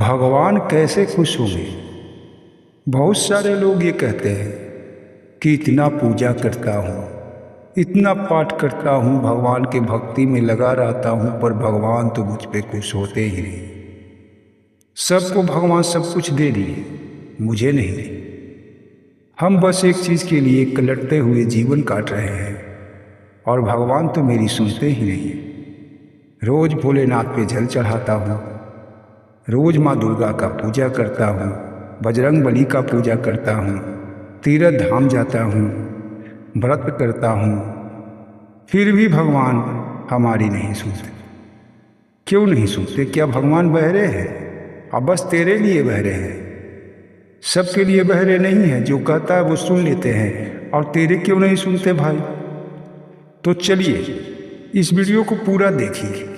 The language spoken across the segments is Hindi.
भगवान कैसे खुश होंगे। बहुत सारे लोग ये कहते हैं कि इतना पूजा करता हूँ, इतना पाठ करता हूँ, भगवान के भक्ति में लगा रहता हूँ, पर भगवान तो मुझ पे खुश होते ही नहीं। सबको भगवान सब कुछ दे दिए, मुझे नहीं। हम बस एक चीज़ के लिए कलटते हुए जीवन काट रहे हैं और भगवान तो मेरी सुनते ही नहीं। रोज भोलेनाथ पे जल चढ़ाता हूँ, रोज माँ दुर्गा का पूजा करता हूँ, बजरंग बली का पूजा करता हूँ, तीर्थ धाम जाता हूँ, व्रत करता हूँ, फिर भी भगवान हमारी नहीं सुनते। क्यों नहीं सुनते? क्या भगवान बहरे हैं? अब बस तेरे लिए बहरे हैं, सबके लिए बहरे नहीं हैं। जो कहता है वो सुन लेते हैं, और तेरे क्यों नहीं सुनते भाई? तो चलिए इस वीडियो को पूरा देखिए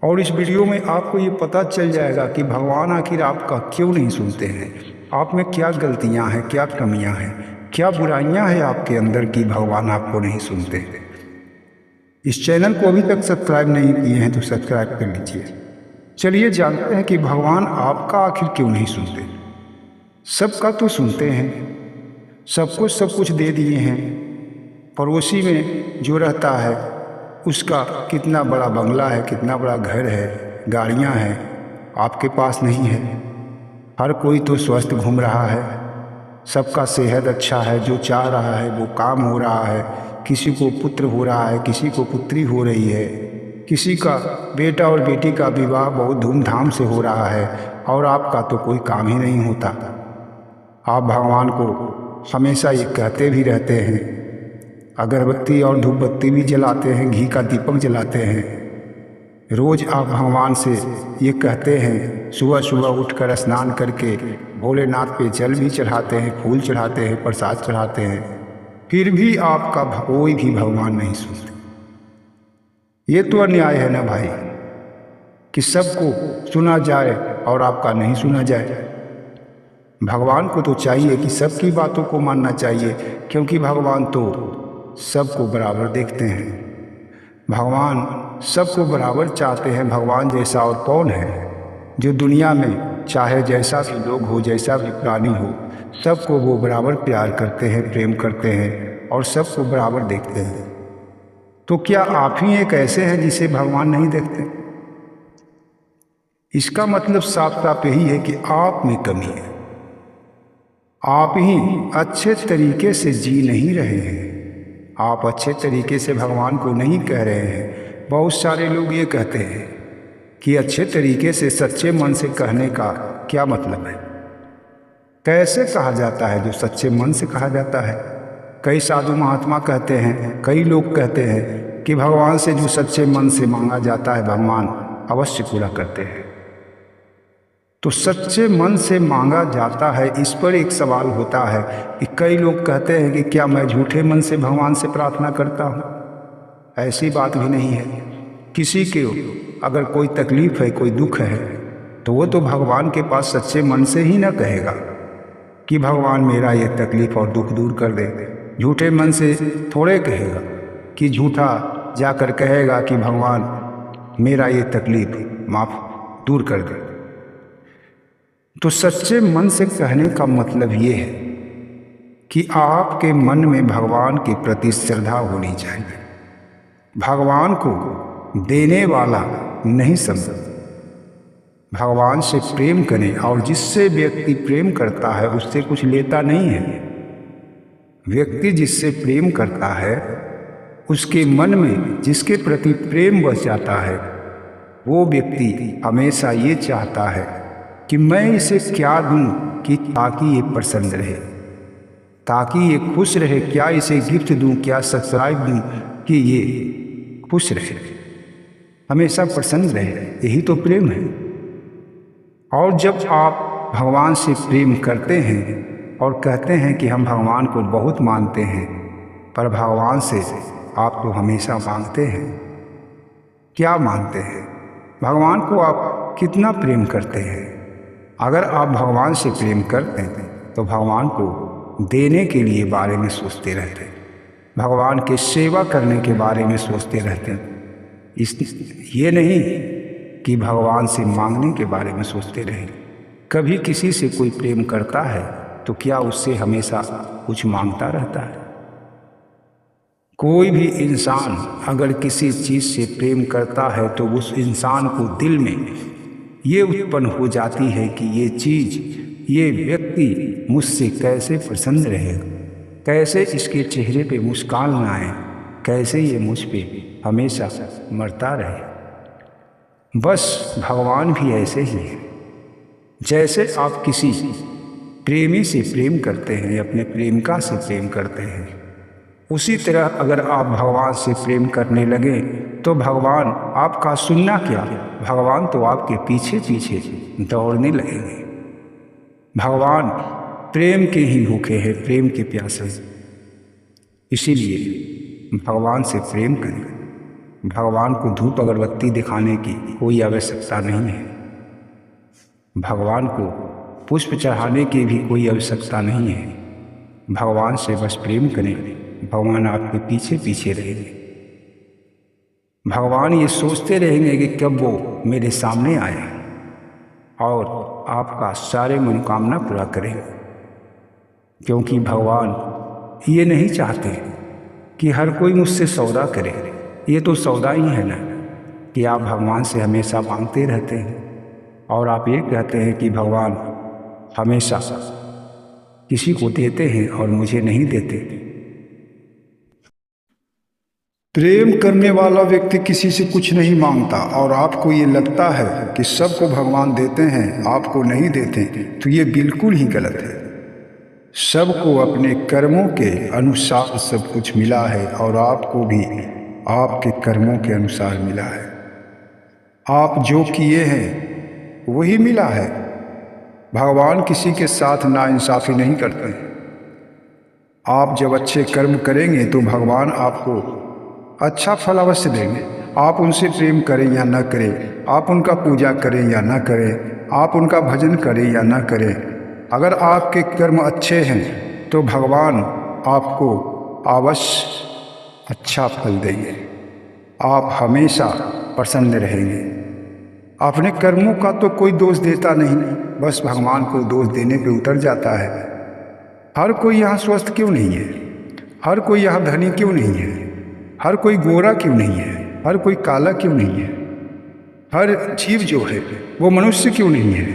और इस वीडियो में आपको ये पता चल जाएगा कि भगवान आखिर आपका क्यों नहीं सुनते हैं। आप में क्या गलतियां हैं, क्या कमियां हैं, क्या बुराइयां हैं आपके अंदर कि भगवान आपको नहीं सुनते। इस चैनल को अभी तक सब्सक्राइब नहीं किए हैं तो सब्सक्राइब कर लीजिए। चलिए जानते हैं कि भगवान आपका आखिर क्यों नहीं सुनते। सबका तो सुनते हैं, सबको सब कुछ दे दिए हैं। पड़ोसी में जो रहता है उसका कितना बड़ा बंगला है, कितना बड़ा घर है, गाड़ियां हैं, आपके पास नहीं है। हर कोई तो स्वस्थ घूम रहा है, सबका सेहत अच्छा है, जो चाह रहा है वो काम हो रहा है। किसी को पुत्र हो रहा है, किसी को पुत्री हो रही है, किसी का बेटा और बेटी का विवाह बहुत धूमधाम से हो रहा है, और आपका तो कोई काम ही नहीं होता। आप भगवान को हमेशा ये कहते भी रहते हैं, अगरबत्ती और धूपबत्ती भी जलाते हैं, घी का दीपक जलाते हैं। रोज़ आप भगवान से ये कहते हैं, सुबह सुबह उठकर स्नान करके भोलेनाथ पे जल भी चढ़ाते हैं, फूल चढ़ाते हैं, प्रसाद चढ़ाते हैं, फिर भी आपका कोई भी भगवान नहीं सुनते। ये तो अन्याय है ना भाई, कि सबको सुना जाए और आपका नहीं सुना जाए। भगवान को तो चाहिए कि सबकी बातों को मानना चाहिए, क्योंकि भगवान तो सबको बराबर देखते हैं, भगवान सबको बराबर चाहते हैं। भगवान जैसा और कौन है जो दुनिया में चाहे जैसा भी लोग हो, जैसा भी प्राणी हो, सबको वो बराबर प्यार करते हैं, प्रेम करते हैं और सबको बराबर देखते हैं। तो क्या आप ही एक ऐसे हैं जिसे भगवान नहीं देखते? इसका मतलब साफ साफ यही है कि आप में कमी है, आप ही अच्छे तरीके से जी नहीं रहे हैं, आप अच्छे तरीके से भगवान को नहीं कह रहे हैं। बहुत सारे लोग ये कहते हैं कि अच्छे तरीके से सच्चे मन से कहने का क्या मतलब है। कैसे कहा जाता है जो सच्चे मन से कहा जाता है? कई साधु महात्मा कहते हैं, कई लोग कहते हैं कि भगवान से जो सच्चे मन से मांगा जाता है भगवान अवश्य पूरा करते हैं। तो सच्चे मन से मांगा जाता है, इस पर एक सवाल होता है कि कई लोग कहते हैं कि क्या मैं झूठे मन से भगवान से प्रार्थना करता हूँ? ऐसी बात भी नहीं है। किसी के अगर कोई तकलीफ़ है, कोई दुख है, तो वो तो भगवान के पास सच्चे मन से ही ना कहेगा कि भगवान मेरा ये तकलीफ़ और दुख दूर कर दे। झूठे मन से थोड़े कहेगा कि झूठा जाकर कहेगा कि भगवान मेरा ये तकलीफ़ माफ़ दूर कर दे। तो सच्चे मन से कहने का मतलब ये है कि आपके मन में भगवान के प्रति श्रद्धा होनी चाहिए। भगवान को देने वाला नहीं समझ, भगवान से प्रेम करें, और जिससे व्यक्ति प्रेम करता है उससे कुछ लेता नहीं है। व्यक्ति जिससे प्रेम करता है उसके मन में जिसके प्रति प्रेम बस जाता है, वो व्यक्ति हमेशा ये चाहता है कि मैं इसे क्या दूं कि ताकि ये प्रसन्न रहे, ताकि ये खुश रहे। क्या इसे गिफ्ट दूं, क्या सब्सक्राइब दूं कि ये खुश रहे, हमेशा प्रसन्न रहे। यही तो प्रेम है। और जब आप भगवान से प्रेम करते हैं और कहते हैं कि हम भगवान को बहुत मानते हैं, पर भगवान से आप तो हमेशा मांगते हैं। क्या मानते हैं? भगवान को आप कितना प्रेम करते हैं? अगर आप भगवान से प्रेम करते हैं तो भगवान को देने के लिए बारे में सोचते रहते हैं, भगवान के सेवा करने के बारे में सोचते रहते हैं। ये नहीं कि भगवान से मांगने के बारे में सोचते रहें। कभी किसी से कोई प्रेम करता है तो क्या उससे हमेशा कुछ मांगता रहता है? कोई भी इंसान अगर किसी चीज़ से प्रेम करता है तो उस इंसान को दिल में ये उत्पन्न हो जाती है कि ये चीज़, ये व्यक्ति मुझसे कैसे प्रसन्न रहेगा, कैसे इसके चेहरे पे मुस्कान आए, कैसे ये मुझ पे हमेशा मरता रहे। बस भगवान भी ऐसे ही है। जैसे आप किसी प्रेमी से प्रेम करते हैं, अपने प्रेमिका से प्रेम करते हैं, उसी तरह अगर आप भगवान से प्रेम करने लगे तो भगवान आपका सुनना क्या, भगवान तो आपके पीछे पीछे दौड़ने लगेंगे। भगवान प्रेम के ही भूखे हैं, प्रेम के प्यासे। इसीलिए भगवान से प्रेम करें। भगवान को धूप अगरबत्ती दिखाने की कोई आवश्यकता नहीं है। भगवान को पुष्प चढ़ाने की भी कोई आवश्यकता नहीं है। भगवान से बस प्रेम करें, भगवान आपके पीछे पीछे रहेंगे। भगवान ये सोचते रहेंगे कि कब वो मेरे सामने आए और आपका सारे मनोकामना पूरा करें, क्योंकि भगवान ये नहीं चाहते कि हर कोई मुझसे सौदा करे। ये तो सौदा ही है ना कि आप भगवान से हमेशा मांगते रहते हैं और आप ये कहते हैं कि भगवान हमेशा किसी को देते हैं और मुझे नहीं देते। प्रेम करने वाला व्यक्ति किसी से कुछ नहीं मांगता और आपको ये लगता है कि सबको भगवान देते हैं, आपको नहीं देते, तो ये बिल्कुल ही गलत है। सबको अपने कर्मों के अनुसार सब कुछ मिला है और आपको भी आपके कर्मों के अनुसार मिला है। आप जो किए हैं वही मिला है। भगवान किसी के साथ नाइंसाफ़ी नहीं करते। आप जब अच्छे कर्म करेंगे तो भगवान आपको अच्छा फल अवश्य देंगे। आप उनसे प्रेम करें या न करें, आप उनका पूजा करें या न करें, आप उनका भजन करें या न करें, अगर आपके कर्म अच्छे हैं तो भगवान आपको अवश्य अच्छा फल देंगे। आप हमेशा प्रसन्न रहेंगे। अपने कर्मों का तो कोई दोष देता नहीं, बस भगवान को दोष देने पे उतर जाता है। हर कोई यहाँ स्वस्थ क्यों नहीं है? हर कोई यहाँ धनी क्यों नहीं है? हर कोई गोरा क्यों नहीं है? हर कोई काला क्यों नहीं है? हर जीव जो है वो मनुष्य क्यों नहीं है?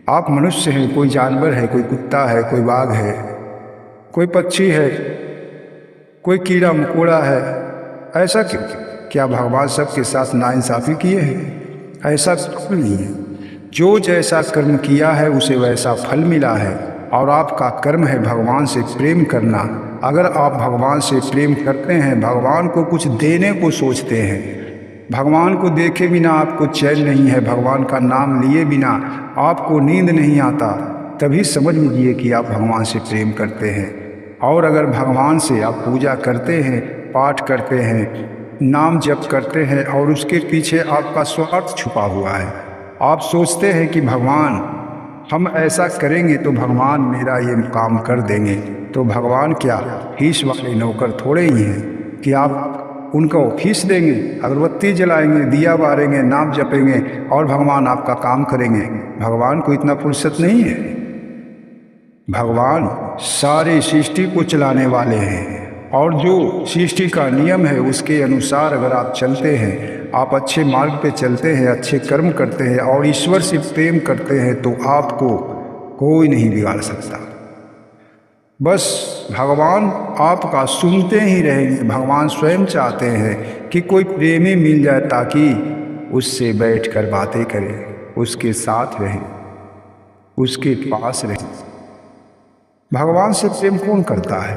आप मनुष्य हैं, कोई जानवर है, कोई कुत्ता है, कोई बाघ है, कोई पक्षी है, कोई कीड़ा मकोड़ा है। ऐसा क्यों? क्या भगवान सबके साथ नाइंसाफ़ी किए हैं? ऐसा बिल्कुल नहीं है। जो जैसा कर्म किया है उसे वैसा फल मिला है और आपका कर्म है भगवान से प्रेम करना। अगर आप भगवान से प्रेम करते हैं, भगवान को कुछ देने को सोचते हैं, भगवान को देखे बिना आपको चैन नहीं है, भगवान का नाम लिए बिना आपको नींद नहीं आता, तभी समझ लीजिए कि आप भगवान से प्रेम करते हैं। और अगर भगवान से आप पूजा करते हैं, पाठ करते हैं, नाम जप करते हैं और उसके पीछे आपका स्वार्थ छुपा हुआ है, आप सोचते हैं कि भगवान हम ऐसा करेंगे तो भगवान मेरा ये काम कर देंगे, तो भगवान क्या फीस वाले नौकर थोड़े ही हैं कि आप उनको फीस देंगे, अगरबत्ती जलाएंगे, दिया बारेंगे, नाम जपेंगे और भगवान आपका काम करेंगे। भगवान को इतना फुर्सत नहीं है। भगवान सारी सृष्टि को चलाने वाले हैं और जो सृष्टि का नियम है उसके अनुसार अगर आप चलते हैं, आप अच्छे मार्ग पे चलते हैं, अच्छे कर्म करते हैं और ईश्वर से प्रेम करते हैं तो आपको कोई नहीं बिगाड़ सकता। बस भगवान आपका सुनते ही रहेंगे। भगवान स्वयं चाहते हैं कि कोई प्रेमी मिल जाए ताकि उससे बैठकर बातें करें, उसके साथ रहें, उसके पास रहें। भगवान से प्रेम कौन करता है?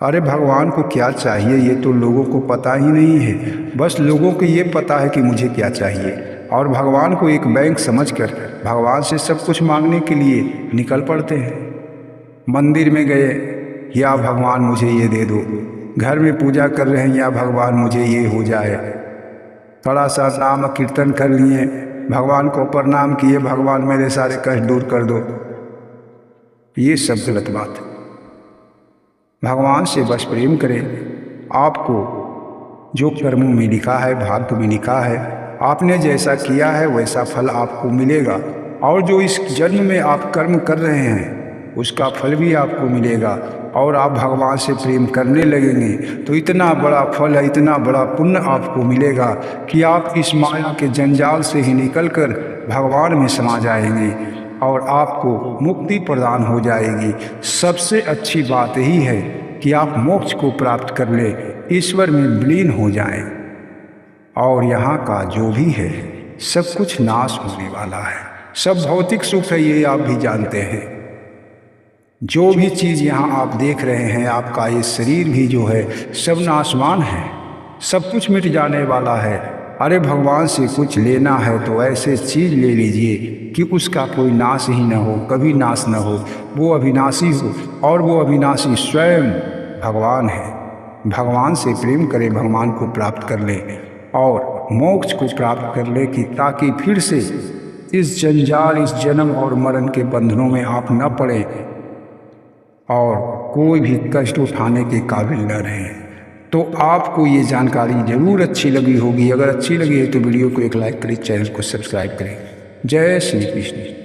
अरे भगवान को क्या चाहिए ये तो लोगों को पता ही नहीं है। बस लोगों को ये पता है कि मुझे क्या चाहिए और भगवान को एक बैंक समझकर भगवान से सब कुछ मांगने के लिए निकल पड़ते हैं। मंदिर में गए, या भगवान मुझे ये दे दो। घर में पूजा कर रहे हैं, या भगवान मुझे ये हो जाए। थोड़ा सा नाम कीर्तन कर लिए, भगवान को प्रणाम किए, भगवान मेरे सारे कष्ट दूर कर दो। ये सब गलत बात है। भगवान से बस प्रेम करें। आपको जो कर्मों में लिखा है, भाग्य में लिखा है, आपने जैसा किया है वैसा फल आपको मिलेगा, और जो इस जन्म में आप कर्म कर रहे हैं उसका फल भी आपको मिलेगा। और आप भगवान से प्रेम करने लगेंगे तो इतना बड़ा फल है, इतना बड़ा पुण्य आपको मिलेगा कि आप इस माया के जंजाल से ही निकलकर भगवान में समा जाएंगे और आपको मुक्ति प्रदान हो जाएगी। सबसे अच्छी बात यही है कि आप मोक्ष को प्राप्त कर ले, ईश्वर में विलीन हो जाएं, और यहाँ का जो भी है सब कुछ नाश होने वाला है। सब भौतिक सुख है, ये आप भी जानते हैं। जो भी चीज़ यहाँ आप देख रहे हैं, आपका ये शरीर भी जो है सब नाशवान है, सब कुछ मिट जाने वाला है। अरे भगवान से कुछ लेना है तो ऐसे चीज़ ले लीजिए कि उसका कोई नाश ही न हो, कभी नाश न हो, वो अविनाशी हो, और वो अविनाशी स्वयं भगवान है। भगवान से प्रेम करें, भगवान को प्राप्त कर ले और मोक्ष को प्राप्त कर ले, कि ताकि फिर से इस जंजाल, इस जन्म और मरण के बंधनों में आप न पड़े और कोई भी कष्ट उठाने के काबिल न रहें। तो आपको ये जानकारी ज़रूर अच्छी लगी होगी। अगर अच्छी लगी है तो वीडियो को एक लाइक करें, चैनल को सब्सक्राइब करें। जय श्री कृष्ण।